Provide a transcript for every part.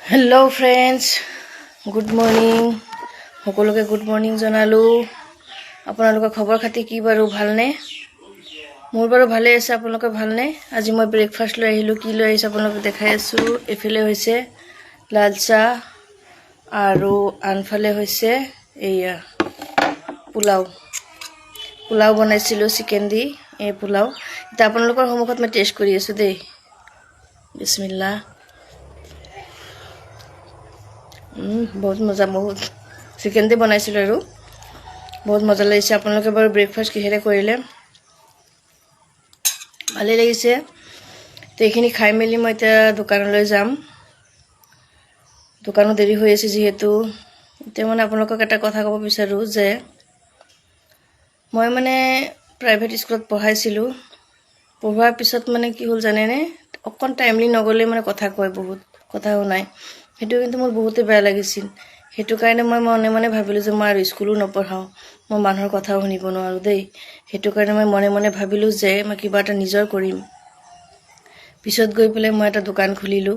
hello friends good morning সকলোকে good morning জনালো আপোনালোকৰ খবৰ খাতি কি বাৰু ভালনে মোৰ বাৰু ভালে আছে আপোনালোকৰ ভালনে আজি মই ব্ৰেকফাষ্ট লৈ আহিলো কি লৈ আহিছো আপোনালোকক দেখাই আছো এফালে হৈছে লাল চাহ আৰু আনফালে হৈছে এয়া পোলাও বনাইছিলো চিকেন দি এই পোলাও এটা আপোনালোকৰ সন্মুখত মই টেষ্ট কৰি আছো দেই বিসমিল্লাহ बहुत मजा बहुत चिकेन दे बनाइছিলো আৰু बहुत मजा লাগিছে আপোনালোকে বাৰু ব্ৰেকফাষ্ট কিহেৰে কৰিলে ভালে লাগিছে তো এখিনি খাই মেলি মই এটা দোকানলৈ যাম দোকানত দেৰি হৈ আছে যেহেতু তে মানে আপোনালোকক এটা কথা ক'ব বিচাৰো যে মই মানে প্ৰাইভেট স্কুলত পঢ়াইছিলো পঢ়াৰ পিছত মানে কি হ'ল জানেনে অকন টাইমলি নগলে মানে কথা কয় বহুত কথা নাই হেতু কিন্তু মোৰ বহুতে বেয়া লাগিছিল হেতু কাৰণে মই মনে মনে ভাবিলো যে মই আৰু স্কুলো নপঢ়াও মই মানুহৰ কথা শুনিব নোৱাৰো দেই হেতু কাৰণে মই মনে মনে ভাবিলো যে মই কিবা এটা নিজৰ কৰিম পিছত গৈ পেলে মই এটা দোকান খুলিলো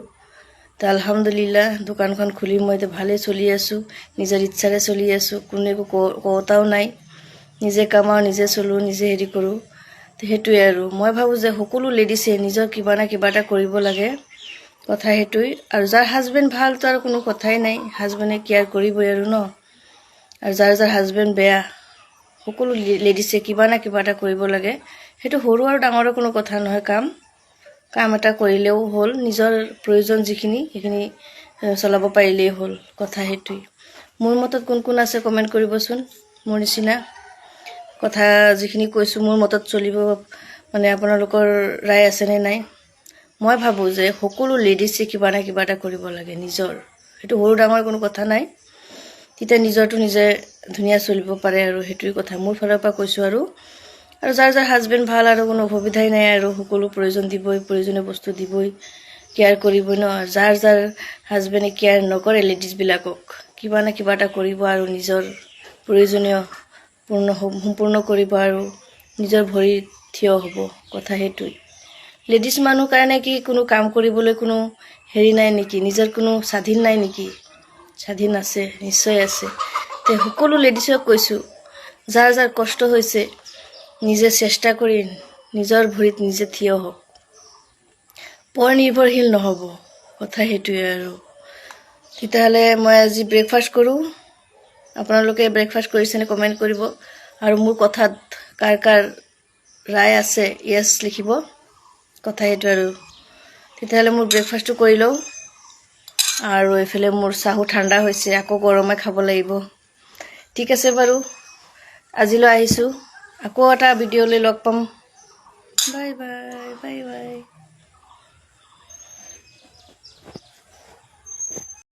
তা আলহামদুলিল্লাহ দোকানখন খুলি মই তে ভালে চলি আছো নিজৰ ইচ্ছাৰে চলি আছো কোনে কোতাও নাই নিজে কামাও নিজে চলো নিজে হেৰি কৰো তে হেতুই আৰু মই ভাবো যে সকলো লেডিছে নিজৰ কিবা না কিবা এটা কৰিব লাগে কথা হেতুই আৰু যাৰ হাজবেন্ড ভাল তো আৰু কোনো কথাই নাই হাজবেন্ডে কেয়াৰ কৰিবই আৰু ন আৰু যাৰ হাজবেন্ড বেয়া সকলো লেডিছে কিবা না কিবা এটা কৰিব লাগে হেতু সৰু আৰু ডাঙৰৰ কোনো কথা নহয় কাম এটা কৰিলেও হল নিজৰ প্ৰয়োজন যিখিনি এখিনি চলাব পাৰিলেই হল কথা হেতুই মোৰ মতত কোন আছে কমেন্ট কৰিবচোন মোৰ নিচিনা কথা যিখিনি কৈছো মোৰ মতত চলিব মানে আপোনালোকৰ ৰায় আছে নে নাই মই ভাবো যে সকলো লেডিছে কিবা না কিবা এটা কৰিব লাগে নিজৰ হেতু সৰু ডাঙৰ কোনো কথা নাই তিতা নিজৰটো নিজে ধুনিয়া চলিব পাৰে আৰু হেতুই কথা মোৰ ফালৰ পৰা কৈছো আৰু যাৰ হাজবেন্ড ভাল আৰু কোনো অসুবিধাই নাই আৰু সকলো প্ৰয়োজন দিবই প্ৰয়োজনীয় বস্তু দিবই কেয়াৰ কৰিবই ন যাৰ হাজবেন্ডে কেয়াৰ নকৰে লেডিজ বিলাকক কিবা না কিবা এটা কৰিব আৰু নিজৰ প্ৰয়োজনীয় সম্পূৰ্ণ কৰিব আৰু নিজৰ ভৰি থিয় হ'ব কথা হেতুই লেডিজ মানুহ কাৰণে কি কোনো কাম কৰিবলৈ কোনো হেৰি নাই নেকি নিজৰ কোনো স্বাধীন নাই নেকি স্বাধীন আছে নিশ্চয় আছে তে সকলো লেডিজক কৈছো যাৰ কষ্ট হৈছে নিজে চেষ্টা কৰি নিজৰ ভৰিত নিজে থিয় হ'ব পৰ নিৰ্ভৰশীল নহব কথা হেতুই আৰু তিতাহলে মই আজি ব্ৰেকফাষ্ট কৰো আপোনালোকে ব্ৰেকফাষ্ট কৰিছেনে কমেন্ট কৰিব আৰু মোৰ কথাত কাৰ ৰায় আছে ইয়েস লিখিব কথা হেতু আৰু তিতাহলে মোৰ ব্ৰেকফাষ্টটো কৰি লও আৰু এফালে মোৰ চাহু ঠাণ্ডা হৈছে আকৌ গৰমে খাব লাগিব ঠিক আছে বাৰু আজিলৈ আহিছো আকৌ এটা ভিডিঅ লৈ লগ পাম বাই বাই